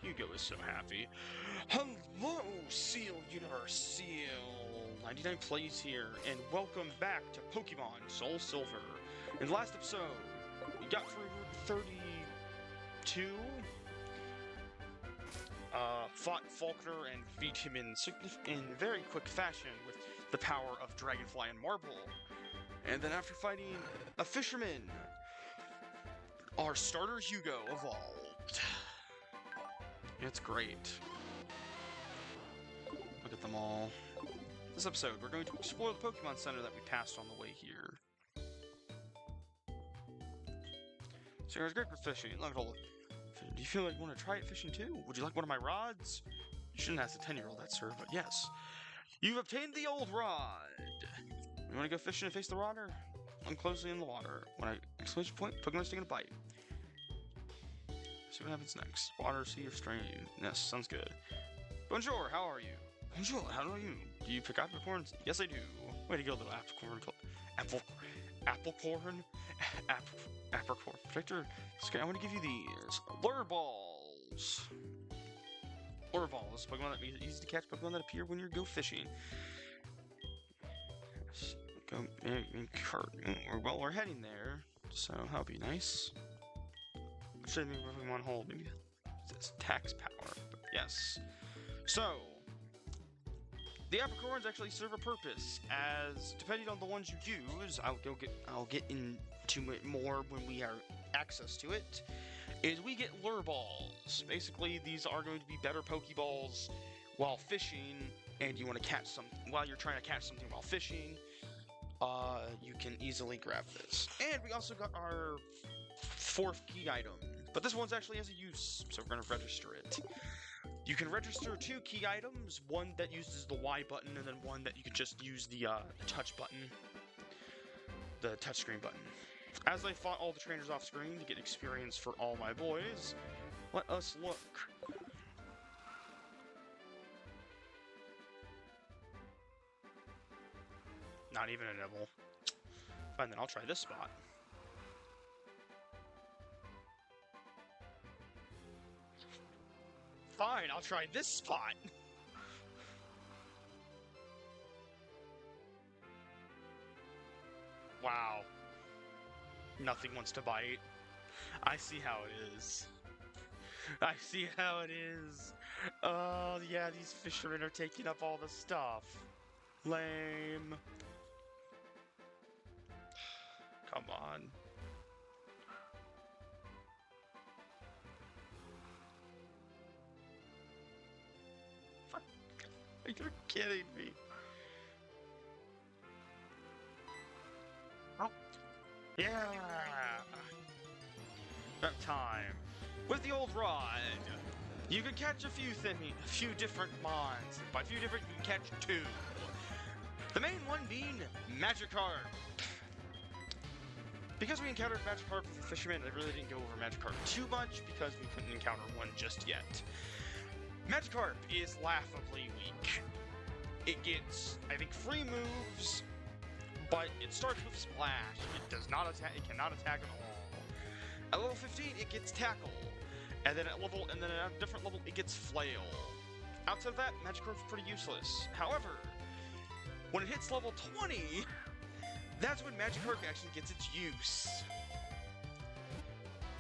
Hugo is so happy. Hello, Seal Universe Seal! 99 plays here, and welcome back to Pokemon Soul Silver. In the last episode, we got through Route 32, fought Faulkner and beat him in very quick fashion with the power of Dragonfly and Marble. And then after fighting a fisherman, our starter Hugo evolved. It's great. Look at them all. This episode, we're going to explore the Pokemon Center that we passed on the way here. So it's great for fishing. Look at all the... Do you feel like you want to try it fishing too? Would you like one of my rods? You shouldn't ask a 10-year-old that, sir, but yes. You've obtained the old rod! You want to go fishing and face the water? Look closely in the water. When I exclamation point, Pokemon's taking a bite. See what happens next. Water, sea, or stream. Yes, sounds good. Bonjour, how are you? Bonjour, how are you? Do you pick apricorns? Yes, I do. Way to go, little apricorn. Applecorn? Apricorn. Protector. Okay, I want to give you these. Lure balls. Lure balls. Pokemon that makes it easy to catch Pokemon that appear when you go fishing. Yes. Go. Well, we're heading there, so that'll be nice. Should maybe Pokemon hold. Maybe it's tax power. But yes. So the apricorns actually serve a purpose, as depending on the ones you use, I'll get into it more when we are access to it. Is we get lure balls. Basically, these are going to be better Pokeballs while fishing, and you want to catch some while you're trying to catch something while fishing. You can easily grab this, and we also got our 4th key item. But this one's actually has a use, so we're going to register it. You can register 2 key items, one that uses the Y button, and then one that you can just use the touch button. The touchscreen button. As I fought all the trainers off screen to get experience for all my boys, let us look. Not even a nibble. Fine, then I'll try this spot. Fine, I'll try this spot. Wow. Nothing wants to bite. I see how it is. I see how it is. Oh, yeah, these fishermen are taking up all the stuff. Lame. Come on. You're kidding me. Oh. Yeah. That time. With the old rod, you can catch a few different mons. By few different, you can catch 2. The main one being Magikarp. Because we encountered Magikarp with the fisherman, I really didn't go over Magikarp too much because we couldn't encounter one just yet. Magikarp is laughably weak. It gets, I think, free moves, but it starts with Splash. It does not attack. It cannot attack at all. At level 15, it gets Tackle, and then at a different level, it gets Flail. Outside of that, Magikarp's pretty useless. However, when it hits level 20, that's when Magikarp actually gets its use.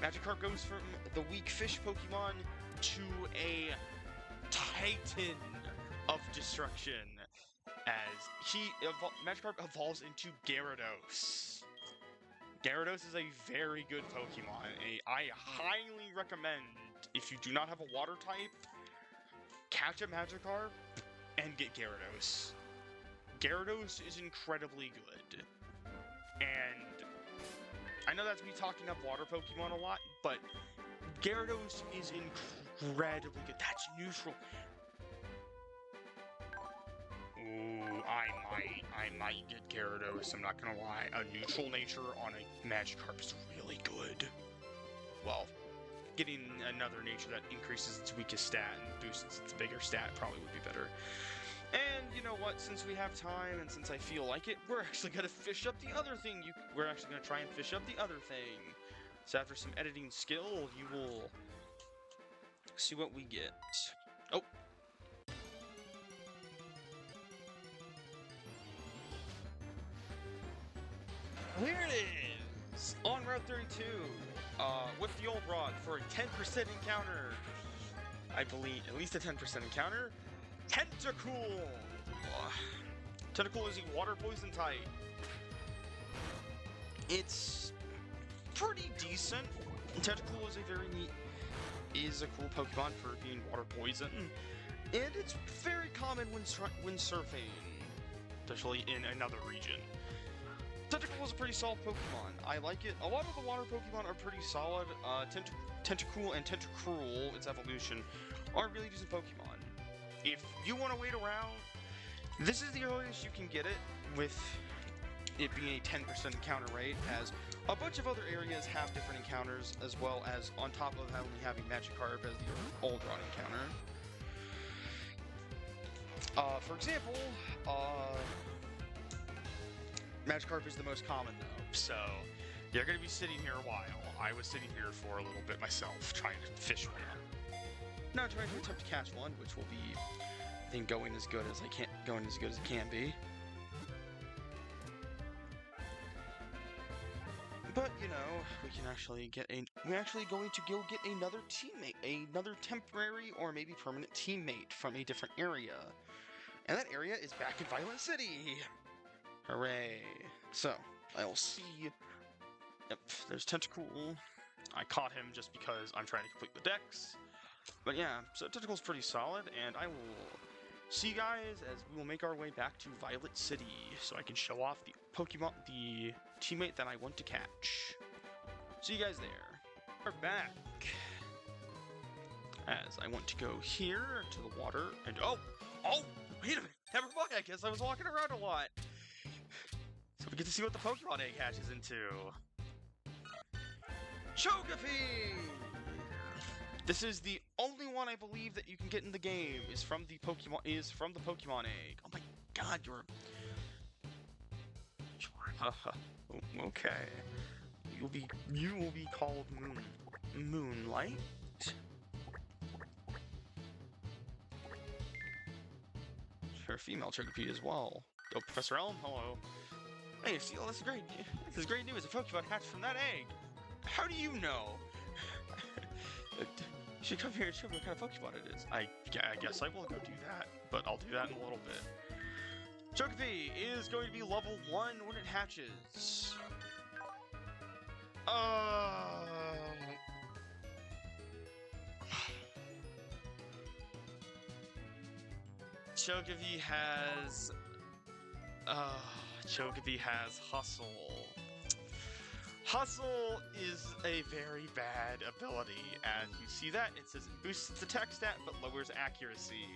Magikarp goes from the weak fish Pokemon to a Titan of destruction, as Magikarp evolves into Gyarados. Gyarados is a very good Pokemon. I highly recommend, if you do not have a water type, catch a Magikarp and get Gyarados. Gyarados is incredibly good. And I know that's me talking up water Pokemon a lot, but Gyarados is incredibly good. That's neutral. Ooh, I might get Gyarados, I'm not gonna lie. A neutral nature on a Magikarp is really good. Well, getting another nature that increases its weakest stat and boosts its bigger stat probably would be better. And you know what, since we have time and since I feel like it, we're actually gonna fish up the other thing. We're actually gonna try and fish up the other thing. So after some editing skill, you will See what we get. Oh. Here it is! On Route 32, with the old rock for a 10% encounter. I believe, at least a 10% encounter. Tentacool! Tentacool is a water poison type. It's pretty decent. Tentacool is a very neat, a cool Pokemon for being water poison, and it's very common when surfing, especially in another region. Tentacool is a pretty solid Pokemon. I like it. A lot of the water Pokemon are pretty solid. Tentacool and Tentacruel, its evolution, are really decent Pokemon. If you want to wait around, this is the earliest you can get it, with it being a 10% encounter rate, as a bunch of other areas have different encounters, as well as on top of only having Magikarp as the old rod encounter. For example, Magikarp is the most common though, so you're going to be sitting here a while. I was sitting here for a little bit myself, trying to fish one. Now trying to attempt to catch one, which will be, I think, going as good as it can be. But you know, we're actually going to go get another teammate, another temporary or maybe permanent teammate from a different area, and that area is back in Violet City. Hooray! So, I will see. Yep, there's Tentacool. I caught him just because I'm trying to complete the dex. But yeah, so Tentacool's pretty solid, and I will see you guys as we will make our way back to Violet City, so I can show off the Pokemon, the teammate that I want to catch. See you guys there. We're back. As I want to go here to the water, and oh, wait a minute, never mind, I guess I was walking around a lot. So we get to see what the Pokemon egg hatches into. Chogepi! This is the only one I believe that you can get in the game, is from the Pokemon egg. Oh my god, you're okay. You will be called Moonlight. Sure, female Chogepi as well. Oh, Professor Elm, hello. Hey, Seal, this is great news. A Pokemon hatched from that egg. How do you know? You should come here and show me what kind of Pokemon it is. I guess I will go do that, but I'll do that in a little bit. Chogepi is going to be level 1 when it hatches. Chogepi has Hustle. Hustle is a very bad ability. As you see that, it says it boosts its attack stat but lowers accuracy.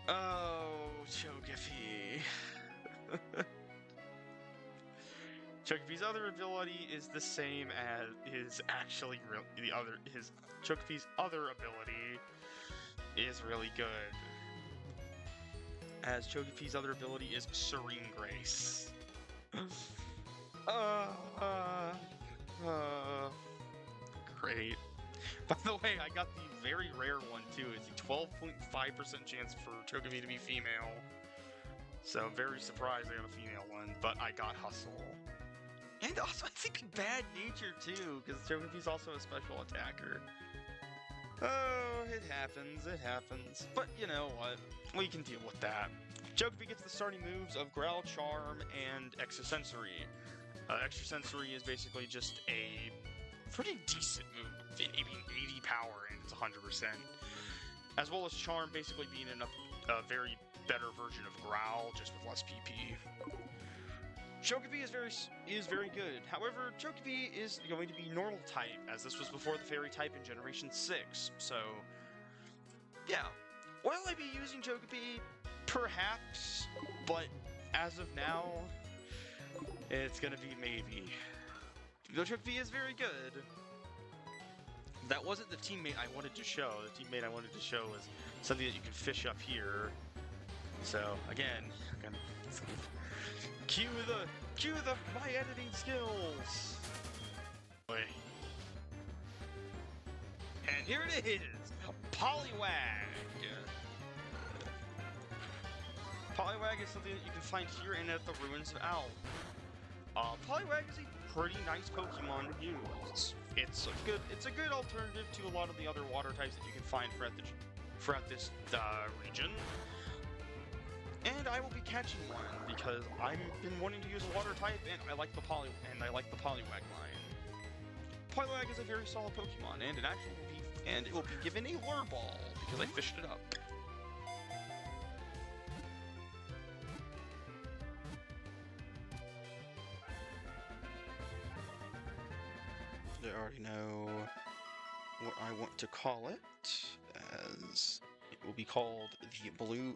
Oh, Chogepi. Chogepi's other ability is the same as Chogepi's other ability is really good. As Chogepi's other ability is Serene Grace. Great. By the way, I got the very rare one too. It's a 12.5% chance for Chogepi to be female. So very surprised I got a female one, but I got Hustle. And also I think Bad Nature too, because Chogepi's also a special attacker. Oh, it happens. But you know what? We can deal with that. Chogepi gets the starting moves of Growl, Charm, and Extrasensory. Extrasensory is basically just a pretty decent move, being 80 power and it's 100%. As well as Charm basically being a very better version of Growl, just with less PP. Chogepi is very good. However, Chogepi is going to be normal type, as this was before the fairy type in Generation 6. So, yeah. Will I be using Chogepi? Perhaps, but as of now, it's gonna be maybe. Though Chogepi is very good. That wasn't the teammate I wanted to show. The teammate I wanted to show was something that you can fish up here. So, again, I'm gonna cue my editing skills. And here it is! Poliwag! Poliwag is something that you can find here and at the Ruins of Owl. Poliwag is a pretty nice Pokemon to use. It's a good alternative to a lot of the other water types that you can find throughout this region. And I will be catching one because I've been wanting to use a water type, and I like the Poliwag line. Poliwag is a very solid Pokemon, and it will be given a Lure Ball because I fished it up. I already know what I want to call it, as it will be called Blue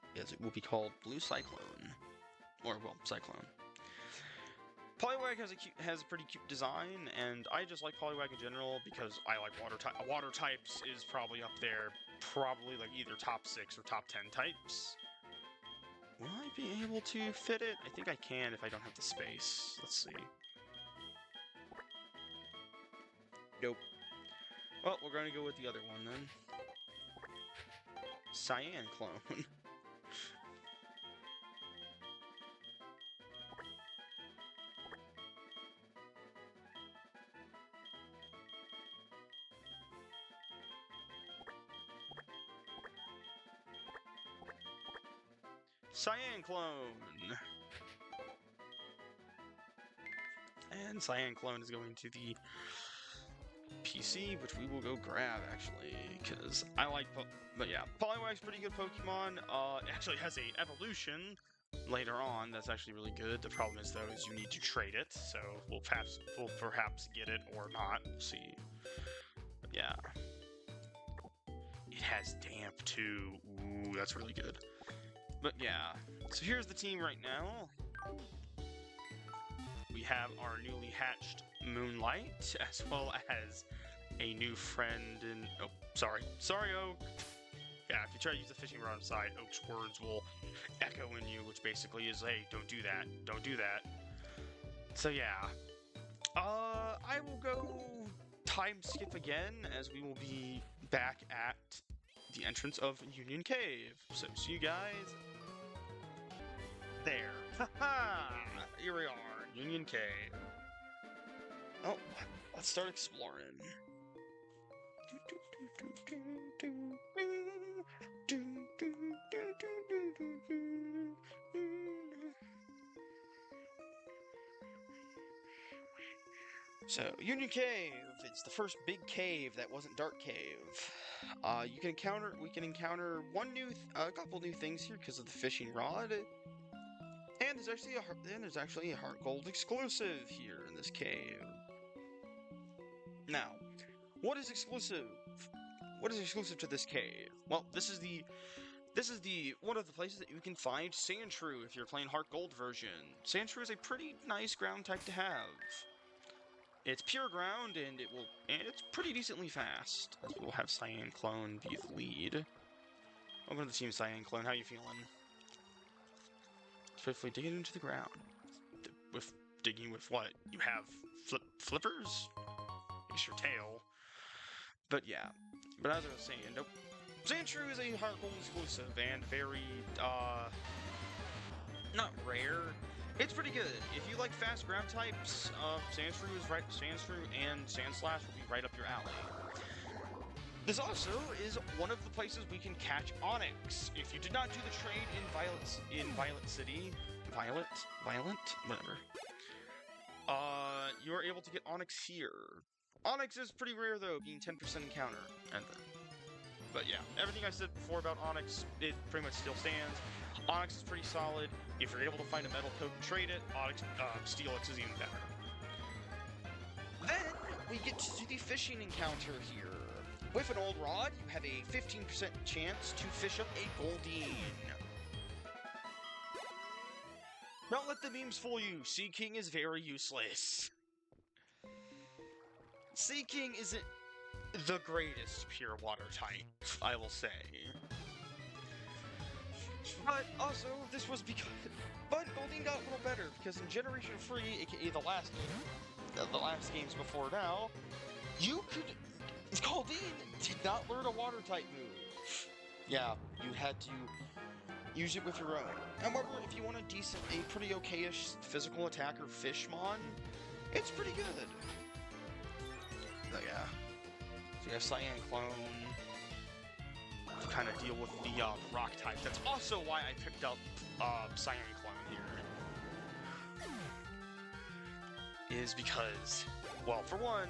Cyclone, or well, Cyclone. Poliwag has a pretty cute design, and I just like Poliwag in general because I like water types is probably up there, probably like either top 6 or top 10 types. Will I be able to fit it? I think I can if I don't have the space. Let's see. Nope. Well, we're going to go with the other one then. Cyan Clone. Cyan Clone! And Cyan Clone is going to the PC, which we will go grab, actually, because I like but yeah, Poliwag's pretty good Pokemon. It actually has a evolution later on that's actually really good. The problem is, though, is you need to trade it, so we'll perhaps get it or not. We'll see. But yeah. It has Damp, too. Ooh, that's really good. But yeah, so here's the team right now. We have our newly hatched Moonlight, as well as a new friend in... Oh, sorry, Oak! Yeah, if you try to use the fishing rod inside, Oak's words will echo in you, which basically is, hey, don't do that, don't do that. So yeah. I will go time skip again, as we will be back at the entrance of Union Cave. So see you guys there. Haha! Here we are, Union Cave. Oh, let's start exploring. So, Union Cave. It's the first big cave that wasn't Dark Cave. We can encounter a couple new things here because of the fishing rod. And there's actually a Heart Gold exclusive here in this cave. Now, what is exclusive? What is exclusive to this cave? Well, this is one of the places that you can find Sandshrew if you're playing Heart Gold version. Sandshrew is a pretty nice ground type to have. It's pure ground, and it's pretty decently fast. As we'll have Cyan Clone be the lead. Welcome to the team, Cyan Clone. How you feeling? Swiftly digging into the ground. Digging with what? You have flippers? At least your tail. But yeah. But as I was saying, nope. Sandshrew is a Heart Gold exclusive and very, not rare. It's pretty good. If you like fast ground types, Sandshrew and Sandslash will be right up your alley. This also is one of the places we can catch Onix. If you did not do the trade in Violet City, whatever. You are able to get Onix here. Onix is pretty rare though, being 10% encounter. But yeah, everything I said before about Onix, it pretty much still stands. Onix is pretty solid. If you're able to find a metal coat and trade it, Steelix is even better. Then we get to the fishing encounter here. With an old rod, you have a 15% chance to fish up a Goldeen. Don't let the memes fool you. Sea King is very useless. Sea King isn't the greatest pure water type, I will say. But also, this was because... But Goldeen got a little better, because in Generation 3, aka the last games before now, you could... Goldeen did not learn a water type move. Yeah, you had to use it with your own. However, if you want a pretty okayish physical attacker Fishmon, it's pretty good. But yeah. So you have Cyan Clone to kind of deal with the rock type. That's also why I picked up Cyan Clone here. Is because, well, for one,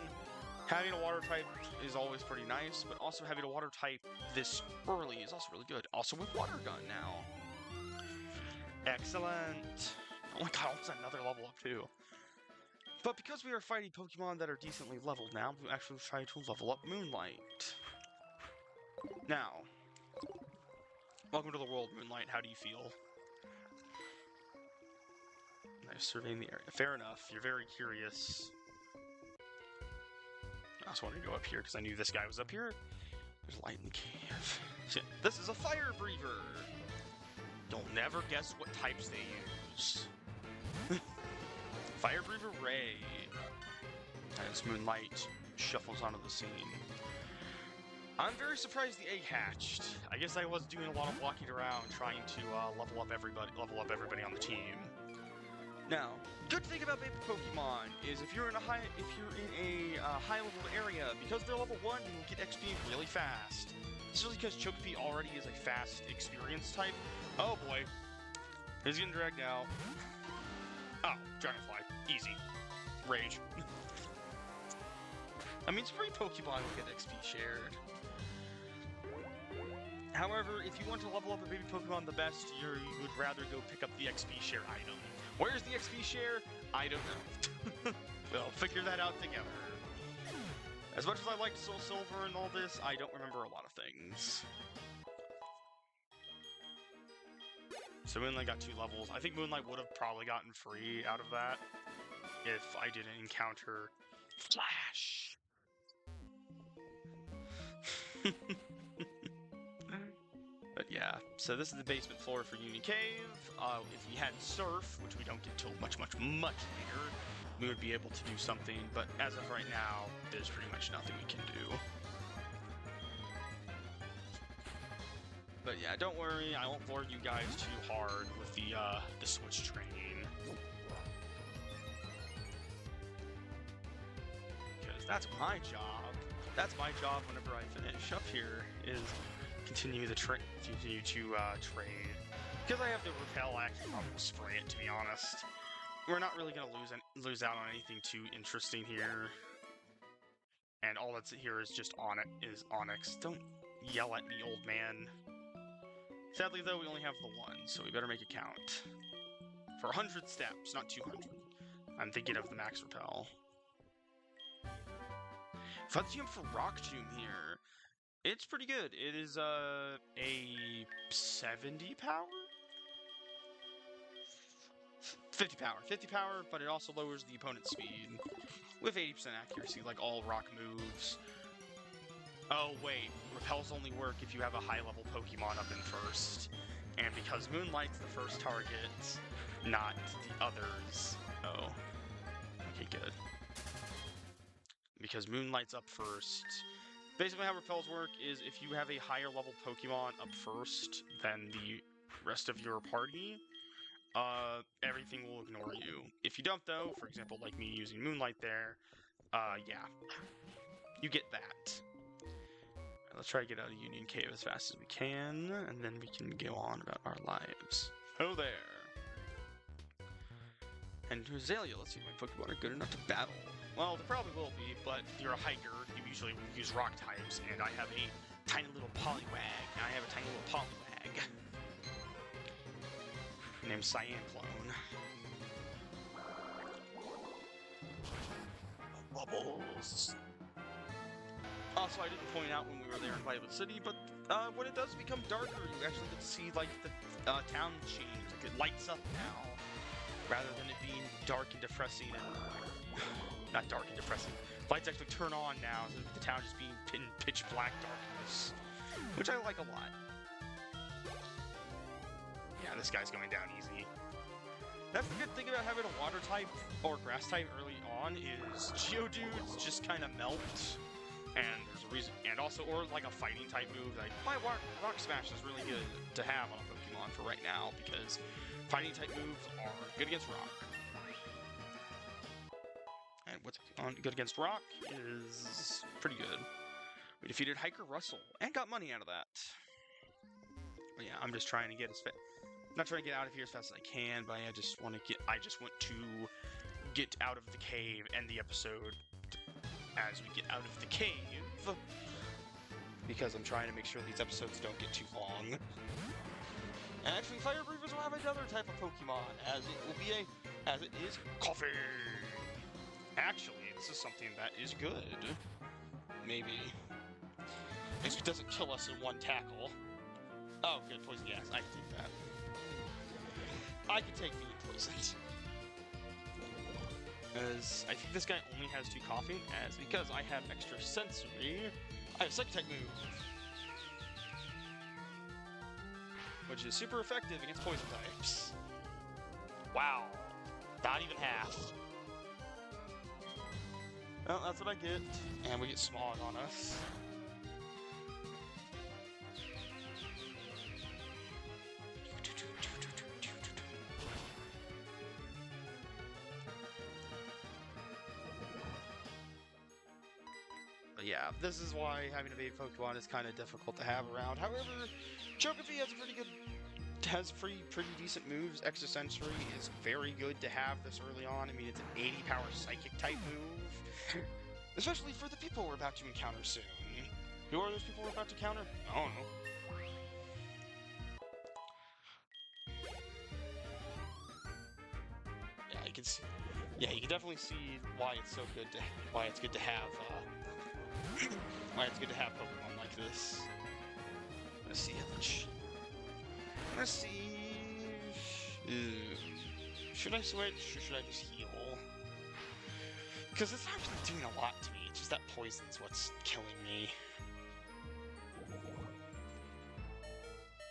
having a water type is always pretty nice, but also having a water type this early is also really good. Also with Water Gun now. Excellent. Oh my god, almost another level up too. But because we are fighting Pokemon that are decently leveled now, we actually try to level up Moonlight. Now, welcome to the world, Moonlight. How do you feel? I'm surveying the area. Fair enough. You're very curious. I also wanted to go up here because I knew this guy was up here. There's light in the cave. Shit. This is a fire breather. You'll never guess what types they use. Fire breather Ray. As Moonlight shuffles onto the scene. I'm very surprised the egg hatched. I guess I was doing a lot of walking around trying to level up everybody on the team. Now, good thing about baby Pokemon is if you're in a high level area, because they're level 1, you will get XP really fast. This is because Chogepi already is a fast experience type. Oh boy, he's getting dragged out. Oh, Dragonfly, easy, rage. I mean, Spring Pokemon will get XP shared. However, if you want to level up a baby Pokemon the best, you would rather go pick up the XP share item. Where's the XP share? I don't know. We'll figure that out together. As much as I liked Soul Silver and all this, I don't remember a lot of things. So Moonlight got 2 levels. I think Moonlight would have probably gotten free out of that if I didn't encounter Flash. But yeah, so this is the basement floor for Uni Cave. If we had Surf, which we don't get till much later, we would be able to do something, but as of right now, there's pretty much nothing we can do. But yeah, don't worry, I won't bore you guys too hard with the switch training. Because that's my job. That's my job whenever I finish up here, is continue to trade. Because I have the repel, I actually probably will spray it, to be honest. We're not really going to lose out on anything too interesting here. And all that's here is just Onyx. Don't yell at me, old man. Sadly, though, we only have the 1, so we better make it count. For 100 steps, not 200. I'm thinking of the max repel. Funsium for Rock Tomb here. It's pretty good. It is a 70 power? 50 power. 50 power, but it also lowers the opponent's speed with 80% accuracy, like all rock moves. Oh wait, repels only work if you have a high-level Pokemon up in first. And because Moonlight's the first target, not the others. Oh. Okay, good. Because Moonlight's up first. Basically how repels work is if you have a higher level Pokemon up first than the rest of your party, everything will ignore you. If you don't though, for example like me using Moonlight there, yeah, you get that. Let's try to get out of Union Cave as fast as we can, and then we can go on about our lives. Oh there! And to Azalea, let's see if my Pokemon are good enough to battle. Well, they probably will be, but you're a hiker, you usually use rock types, and I have a tiny little Poliwag, and I have a tiny little Poliwag. Named Cyan Clone. Bubbles! Also, I didn't point out when we were there in Violet City, but when it does become darker, you actually get to see, like, the town change. Like, it lights up now, rather than it being dark and depressing and... not dark and depressing. Lights actually turn on now, so the town just being in pitch black darkness, which I like a lot. Yeah, this guy's going down easy. That's the good thing about having a water type or grass type early on is Geodudes just kind of melt. And there's a reason, and also, or like a fighting type move. Like my rock smash is really good to have on a Pokemon for right now because fighting type moves are good against rock. And what's on good against rock is pretty good. We defeated Hiker Russell and got money out of that. But yeah, I'm just trying to get not trying to get out of here as fast as I can, but I just want to get out of the cave and the episode as we get out of the cave, because I'm trying to make sure these episodes don't get too long. And actually, Fire Breathers will have another type of Pokemon, as it is coffee. Actually, this is something that is good. Maybe. It doesn't kill us in one tackle. Oh, good, poison gas. I can take that. I can take being poisoned. As I think this guy only has 2 coffee, as because I have extra sensory, I have Psychic type move, which is super effective against poison types. Wow, not even half. Well, that's what I get, and we get Smog on us. Yeah, this is why having a baby Pokemon is kind of difficult to have around. However, Chocophee has pretty decent moves. Extra Sensory is very good to have this early on. I mean, it's an 80 power Psychic type move. Especially for the people we're about to encounter soon. Who are those people we're about to encounter? I don't know. Yeah, you can definitely see why it's so good to why it's good to have Pokemon like this. Let's see how much. Let's see. Should I switch or should I just heal? Because it's not really doing a lot to me. It's just that poison's what's killing me.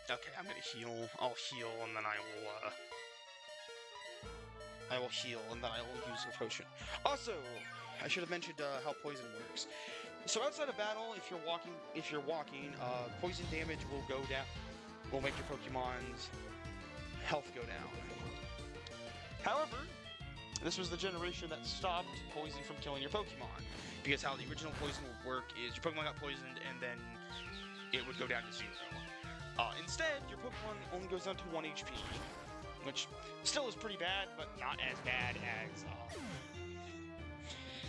Okay, I'm gonna heal. I'll heal and then I will heal and then I will use a potion. Also, I should have mentioned how poison works. So outside of battle, if you're walking, poison damage will go down. Will make your Pokemon's health go down. However, this was the generation that stopped poison from killing your Pokemon, because how the original poison would work is your Pokemon got poisoned and then it would go down to 0. Instead, your Pokemon only goes down to 1 HP, which still is pretty bad, but not as bad as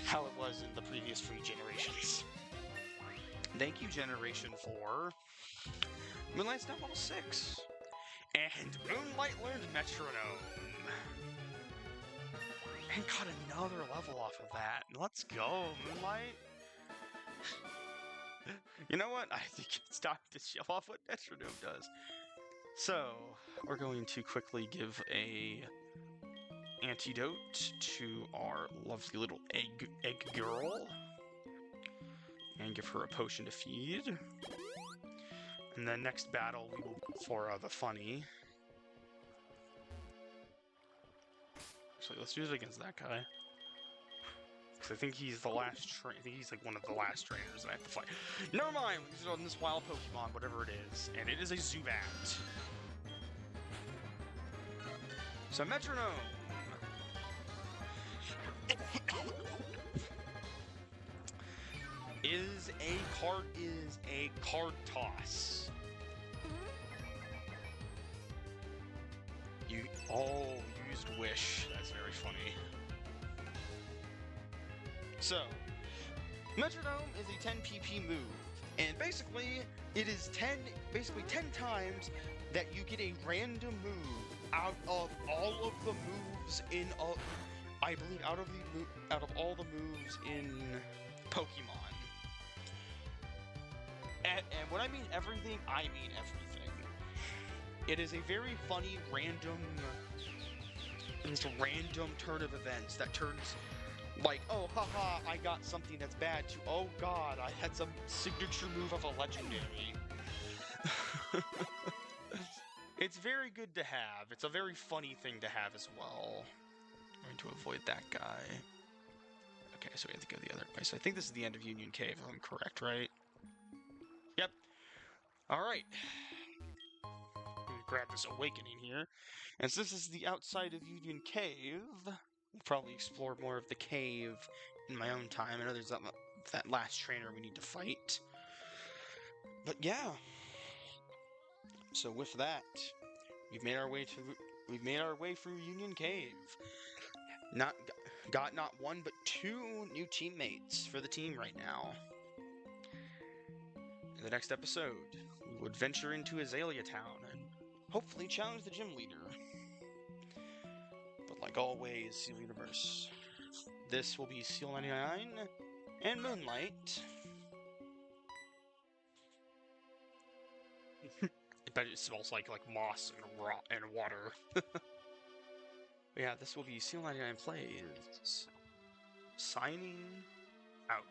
how it was in the previous 3 generations. Thank you, Generation 4. Moonlight's now level 6. And Moonlight learned Metronome. And got another level off of that. Let's go, Moonlight. You know what? I think it's time to show off what Metronome does. So, we're going to quickly give a antidote to our lovely little egg girl. And give her a potion to feed. And then next battle we will for the funny. Actually, let's do it against that guy. Because I think he's the last I think he's like one of the last trainers that I have to fight. Never mind, we use it on this wild Pokemon, whatever it is. And it is a Zubat. So Metronome. is a card toss. You used Wish. That's very funny. So, Metronome is a 10 PP move, and basically it is 10 times that you get a random move out of all of the moves in I believe out of all the moves in Pokemon. And when I mean everything, I mean everything. It is a very funny random turn of events that turns like, oh haha, I got something that's bad, to oh god, I had some signature move of a legendary. It's very good to have. It's a very funny thing to have as well. I'm going to avoid that guy. Okay, so we have to go the other way. So I think this is the end of Union Cave, if I'm correct, right? Yep. Alright. Grab this awakening here. And since this is the outside of Union Cave, we'll probably explore more of the cave in my own time. I know there's that last trainer we need to fight. But yeah. So with that, we've made our way through Union Cave. Got not one but two new teammates for the team right now. In the next episode, we would venture into Azalea Town and hopefully challenge the gym leader. But like always, Seal Universe, this will be Seal 99 and Moonlight. I bet it smells like moss and water. Yeah, this will be Seal 99 Plays. Signing out.